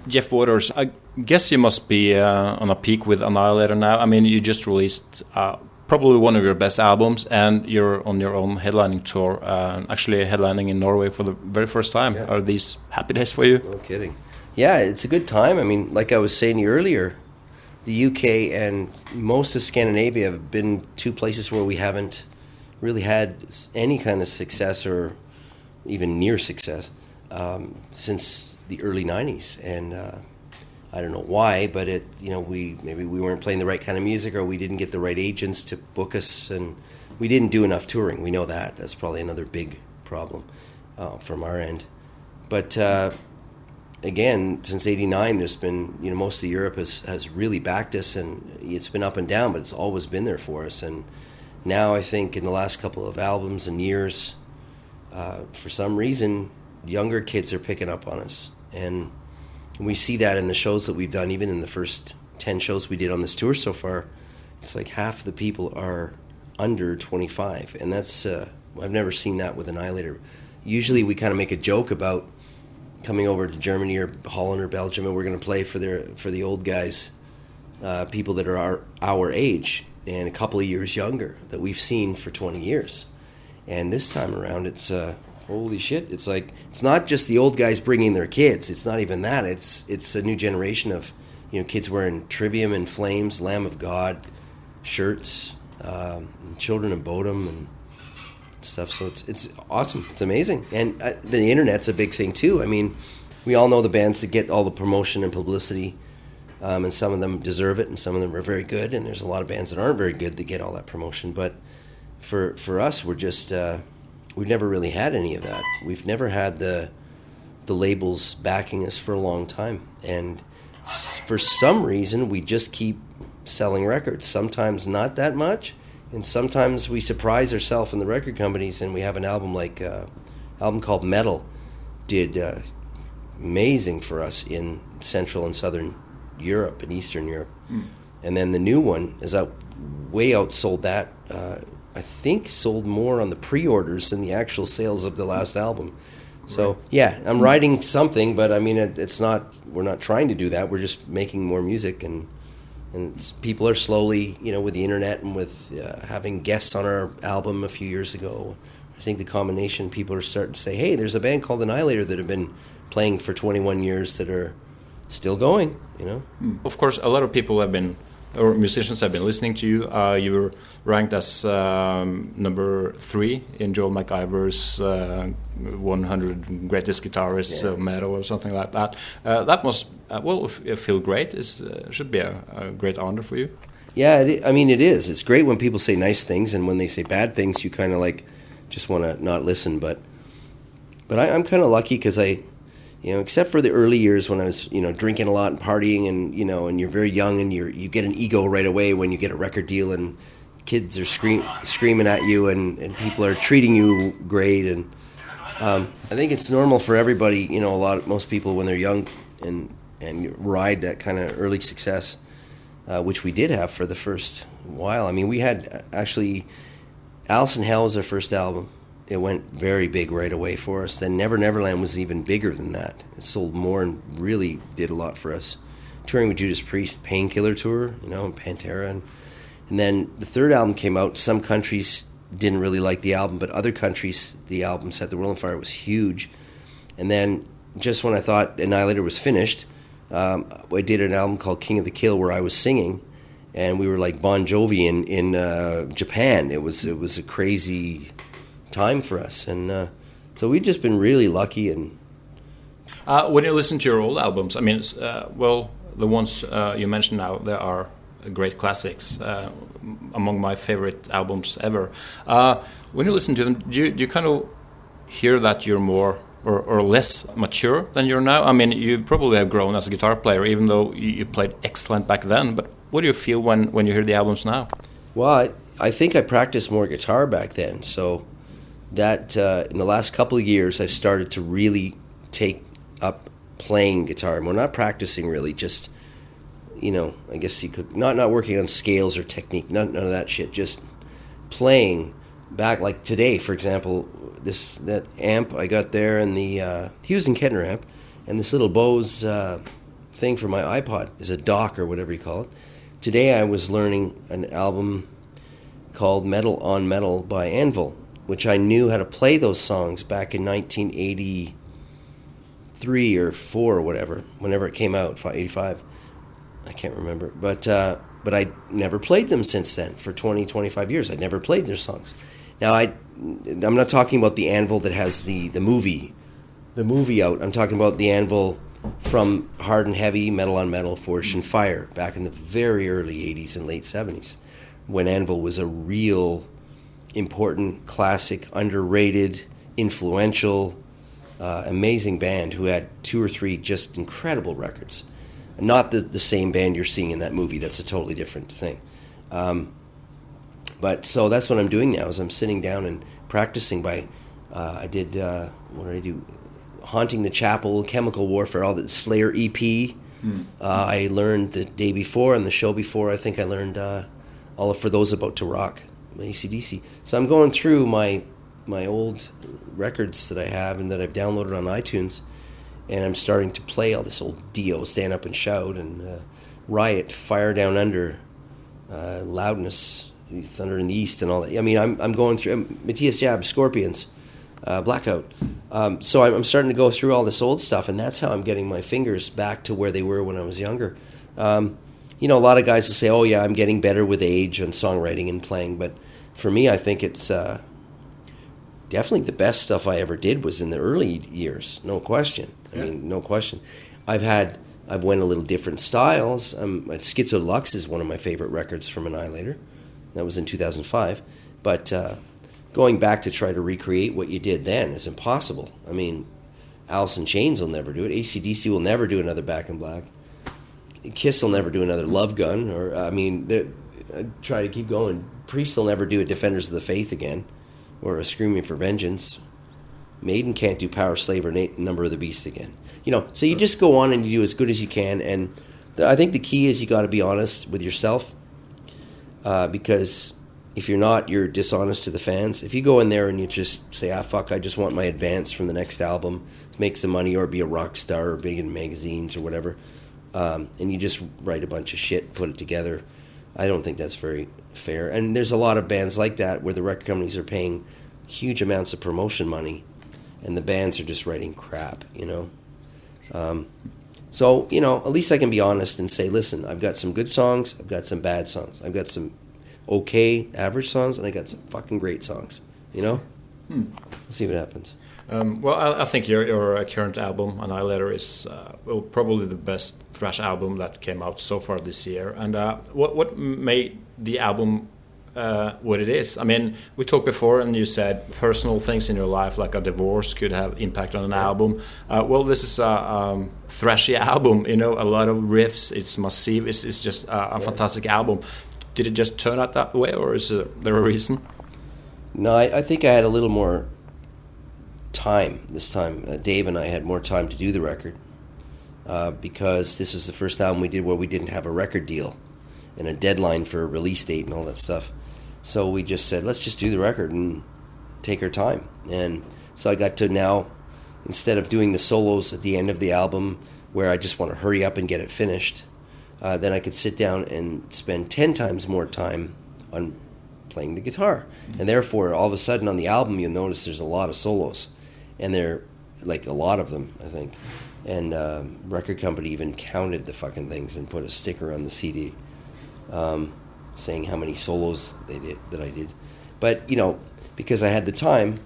Jeff Waters, I guess you must be on a peak with Annihilator now. I mean, you just released probably one of your best albums, and you're on your own headlining tour, actually headlining in Norway for the very first time. Yeah. Are these happy days for you? No kidding. Yeah, it's a good time. I mean, like I was saying to you earlier, the UK and most of Scandinavia have been two places where we haven't really had any kind of success or even near success since the early 90s. And I don't know why, but maybe we weren't playing the right kind of music, or we didn't get the right agents to book us, and we didn't do enough touring. We know that. That's probably another big problem from our end. But again, since '89, there's been, most of Europe has really backed us, and it's been up and down, but it's always been there for us. And now I think in the last couple of albums and years, for some reason, younger kids are picking up on us. And we see that in the shows that we've done, even in the first 10 shows we did on this tour so far. It's like half the people are under 25. And that's, I've never seen that with Annihilator. Usually we kind of make a joke about coming over to Germany or Holland or Belgium, and we're going to play for the old guys, people that are our age and a couple of years younger that we've seen for 20 years. And this time around, it's holy shit. It's like, it's not just the old guys bringing their kids. It's not even that. It's a new generation of, kids wearing Trivium and Flames, Lamb of God shirts, and Children of Bodom and stuff. So it's awesome. It's amazing. And the internet's a big thing too. I mean, we all know the bands that get all the promotion and publicity, and some of them deserve it, and some of them are very good. And there's a lot of bands that aren't very good that get all that promotion. But for us, we're just we've never really had any of that. We've never had the labels backing us for a long time, and for some reason we just keep selling records. Sometimes not that much, and sometimes we surprise ourselves in the record companies, and we have an album like album called Metal did amazing for us in Central and Southern Europe and Eastern Europe. And then the new one is way outsold that. I think sold more on the pre-orders than the actual sales of the last album. So yeah, I'm writing something, but I mean, it's not. We're not trying to do that. We're just making more music, and people are slowly, with the internet and with having guests on our album a few years ago. I think the combination, people are starting to say, "Hey, there's a band called Annihilator that have been playing for 21 years that are still going." Of course, a lot of people have been, or musicians have been listening to you. You were ranked as number 3 in Joel McIver's 100 greatest guitarists of metal or something like that. That must feel great. Should be a great honor for you. Yeah, it is. It's great when people say nice things, and when they say bad things, you kind of like just want to not listen. But I'm kind of lucky because except for the early years when I was, drinking a lot and partying, and and you're very young, and you get an ego right away when you get a record deal, and kids are screaming at you, and people are treating you great, and I think it's normal for everybody, most people when they're young and ride that kind of early success, which we did have for the first while. I mean, we had actually Alice in Hell was our first album. It went very big right away for us. Then Never Neverland was even bigger than that. It sold more and really did a lot for us. Touring with Judas Priest, Painkiller tour, and Pantera. And then the third album came out. Some countries didn't really like the album, but other countries, the album Set the World on Fire was huge. And then just when I thought Annihilator was finished, I did an album called King of the Kill where I was singing, and we were like Bon Jovi in Japan. It was a crazy time for us, and so we've just been really lucky. And when you listen to your old albums, I mean, the ones you mentioned now, there are great classics, among my favorite albums ever. When you listen to them, do you kind of hear that you're more or less mature than you're now? I mean, you probably have grown as a guitar player, even though you played excellent back then, but what do you feel when you hear the albums now? Well, I think I practiced more guitar back then, so that in the last couple of years I've started to really take up playing guitar. We're not practicing really, just I guess you could not working on scales or technique, none of that shit, just playing back. Like today, for example, that amp I got there, and the Hughes and Kettner amp, and this little Bose thing for my iPod, is a dock or whatever you call it. Today I was learning an album called Metal on Metal by Anvil, which I knew how to play those songs back in 1983 or 4 or whatever, whenever it came out, 85. I can't remember. But I never played them since then. For 20, 25 years, I never played their songs. Now, I'm not talking about the Anvil that has the movie out. I'm talking about the Anvil from Hard and Heavy, Metal on Metal, Forged in Fire, back in the very early 80s and late 70s, when Anvil was a real important, classic, underrated, influential, amazing band who had 2 or 3 just incredible records. Not the same band you're seeing in that movie. That's a totally different thing. But so that's what I'm doing now, is I'm sitting down and practicing by, what did I do? Haunting the Chapel, Chemical Warfare, all the Slayer EP. I learned the day before and the show before, I think I learned all of For Those About to Rock, AC/DC. So I'm going through my old records that I have and that I've downloaded on iTunes, and I'm starting to play all this old Dio, Stand Up and Shout, and Riot, Fire Down Under, Loudness, Thunder in the East, and all that. I mean, I'm going through Matthias Jab, Scorpions, Blackout. So I'm starting to go through all this old stuff, and that's how I'm getting my fingers back to where they were when I was younger. A lot of guys will say, oh yeah, I'm getting better with age on songwriting and playing, but for me, I think it's definitely the best stuff I ever did was in the early years, no question. I mean, no question. I've went a little different styles. Schizo Deluxe is one of my favorite records from Annihilator. That was in 2005. But going back to try to recreate what you did then is impossible. I mean, Alice in Chains will never do it. AC/DC will never do another Back in Black. Kiss will never do another Love Gun. Or I try to keep going. Priest will never do a Defenders of the Faith again, or a Screaming for Vengeance. Maiden can't do Power Slave or Number of the Beast again. So you just go on and you do as good as you can. And I think the key is you got to be honest with yourself, because if you're not, you're dishonest to the fans. If you go in there and you just say, fuck, I just want my advance from the next album to make some money or be a rock star or be in magazines or whatever, and you just write a bunch of shit, put it together, I don't think that's very fair. And there's a lot of bands like that where the record companies are paying huge amounts of promotion money and the bands are just writing crap, So, at least I can be honest and say, listen, I've got some good songs, I've got some bad songs, I've got some okay, average songs, and I got some fucking great songs, We'll see what happens. Well, I think your current album, Annihilator, is probably the best thrash album that came out so far this year. And what made the album what it is? I mean, we talked before, and you said personal things in your life, like a divorce, could have impact on an album. Well, this is a thrashy album. A lot of riffs. It's massive. It's just a fantastic album. Did it just turn out that way, or is there a reason? No, I think I had a little more time this time. Dave and I had more time to do the record because this is the first album we did where we didn't have a record deal and a deadline for a release date and all that stuff. So we just said, let's just do the record and take our time. And so I got to now, instead of doing the solos at the end of the album where I just want to hurry up and get it finished, then I could sit down and spend 10 times more time on playing the guitar. And therefore, all of a sudden on the album, you'll notice there's a lot of solos. And they're, like, a lot of them, I think. And record company even counted the fucking things and put a sticker on the CD saying how many solos that I did. But, because I had the time,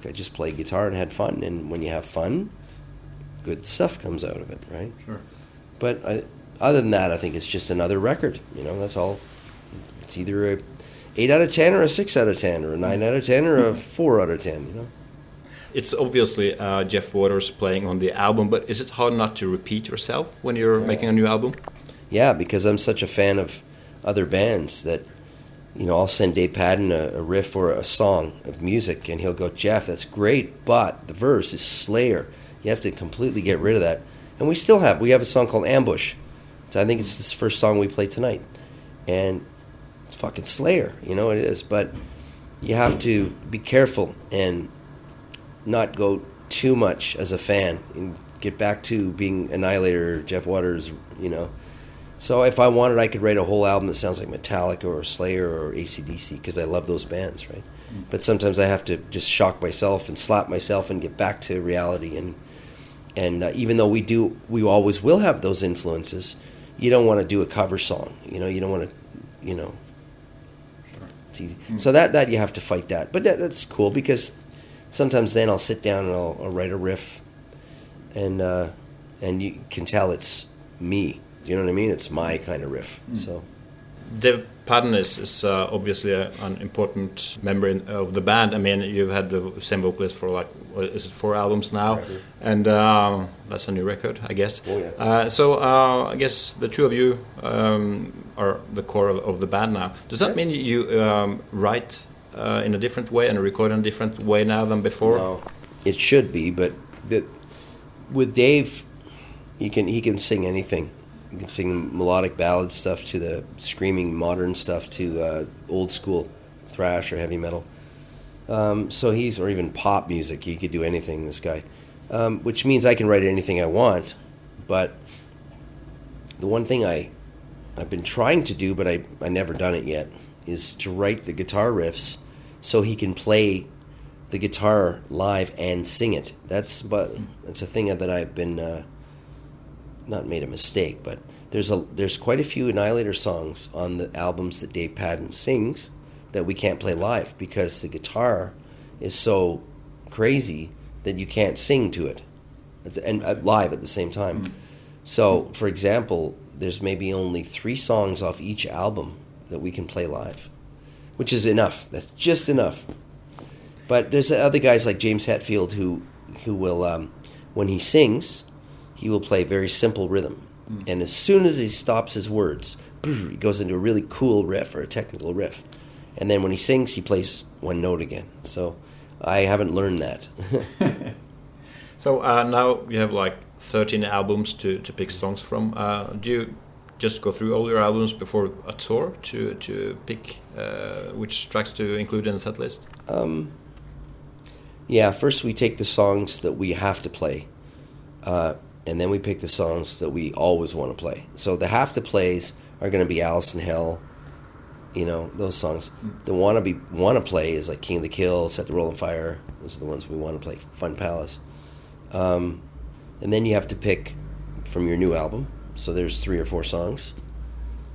I just played guitar and had fun. And when you have fun, good stuff comes out of it, right? Sure. But other than that, I think it's just another record. That's all. It's either a 8 out of 10 or a 6 out of 10 or a 9 out of 10 or a 4 out of 10, It's obviously Jeff Waters playing on the album, but is it hard not to repeat yourself when you're making a new album? Yeah, because I'm such a fan of other bands that, I'll send Dave Padden a riff or a song of music, and he'll go, Jeff, that's great, but the verse is Slayer. You have to completely get rid of that. And we have a song called Ambush. So I think it's this first song we play tonight. And it's fucking Slayer, it is. But you have to be careful and not go too much as a fan and get back to being Annihilator, Jeff Waters, you know. So if I wanted, I could write a whole album that sounds like Metallica or Slayer or AC/DC because I love those bands, right? But sometimes I have to just shock myself and slap myself and get back to reality. And even though we always will have those influences, you don't want to do a cover song. You know, you don't want to, you know. It's easy. So that you have to fight that. But that's cool because sometimes then I'll sit down and I'll write a riff, and you can tell it's me. Do you know what I mean? It's my kind of riff. So Dave Padden is obviously an important member of the band. I mean, you've had the same vocalist for like, what is it, 4 albums now? Right. And that's a new record, I guess. Oh, yeah. So I guess the two of you are the core of the band now. Does that mean you write in a different way and record in a different way now than before? No, it should be, but with Dave, he can sing anything. You can sing melodic ballad stuff to the screaming modern stuff to old school thrash or heavy metal. So or even pop music. He could do anything, this guy. Which means I can write anything I want. But the one thing I've been trying to do, but I never done it yet, is to write the guitar riffs so he can play the guitar live and sing it. That's a thing that I've been... not made a mistake, but there's quite a few Annihilator songs on the albums that Dave Padden sings that we can't play live because the guitar is so crazy that you can't sing to it and live at the same time. Mm. So, for example, there's maybe only 3 songs off each album that we can play live, which is enough. That's just enough. But there's other guys like James Hetfield who will, when he sings, he will play very simple rhythm. And as soon as he stops his words, he goes into a really cool riff or a technical riff. And then when he sings, he plays one note again. So I haven't learned that. So now you have like 13 albums to pick songs from. Do you just go through all your albums before a tour to pick which tracks to include in the set list? Yeah, first we take the songs that we have to play. And then we pick the songs that we always want to play. So the have to plays are going to be Alice in Hell, you know, those songs. The want to play is like King of the Kill, Set the World on Fire. Those are the ones we want to play. Fun Palace. And then you have to pick from your new album. So there's 3 or 4 songs.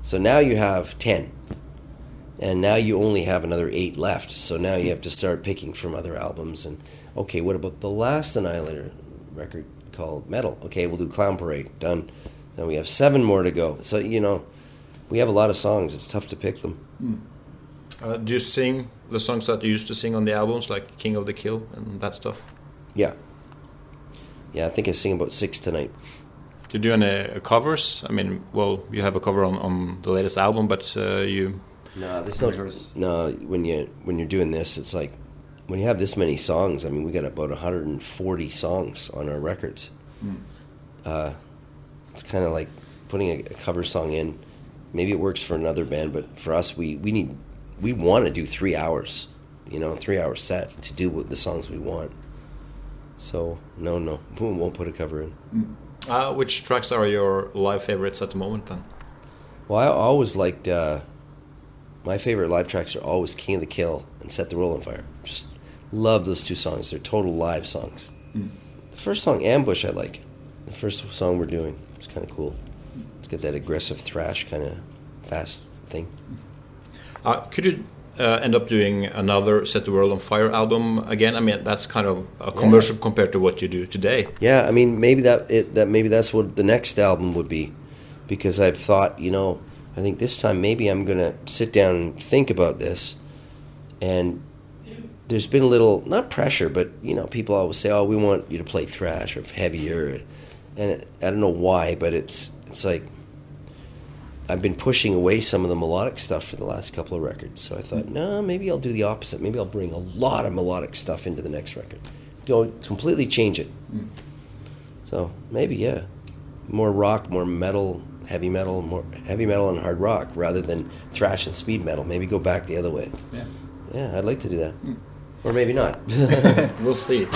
So now you have 10. And now you only have another 8 left. So now you have to start picking from other albums. And okay, what about the last Annihilator record called Metal? Okay, we'll do Clown Parade. Done. Then we have 7 more to go. So, you know, we have a lot of songs. It's tough to pick them. Do you sing the songs that you used to sing on the albums, like King of the Kill and that stuff? Yeah. Yeah, I think I sing about 6 tonight. Do you do any covers? I mean, well, you have a cover on the latest album, but you... No, there's no... When you're doing this, it's like... When you have this many songs, I mean, we got about 140 songs on our records. It's kind of like putting a cover song in. Maybe it works for another band, but for us, we want to do 3 hours, you know, 3-hour set to do the songs we want. So no, we won't put a cover in. Which tracks are your live favorites at the moment then? Well, I always liked. My favorite live tracks are always King of the Kill and Set the World on Fire. Just love those 2 songs. They're total live songs. The first song, Ambush, I like. The first song we're doing. It's kind of cool. It's got that aggressive thrash kind of fast thing. Could you end up doing another Set the World on Fire album again? I mean, that's kind of a commercial compared to what you do today. Yeah, I mean, maybe maybe that's what the next album would be, because I've thought, you know, I think this time maybe I'm going to sit down and think about this. And there's been a little, not pressure, but, you know, people always say, oh, we want you to play thrash or heavier. And I don't know why, but it's like I've been pushing away some of the melodic stuff for the last couple of records. So I thought, no, maybe I'll do the opposite. Maybe I'll bring a lot of melodic stuff into the next record. Go completely change it. So maybe, yeah. More rock, more metal, heavy metal and hard rock rather than thrash and speed metal. Maybe go back the other way. Yeah, I'd like to do that. Or maybe not. We'll see.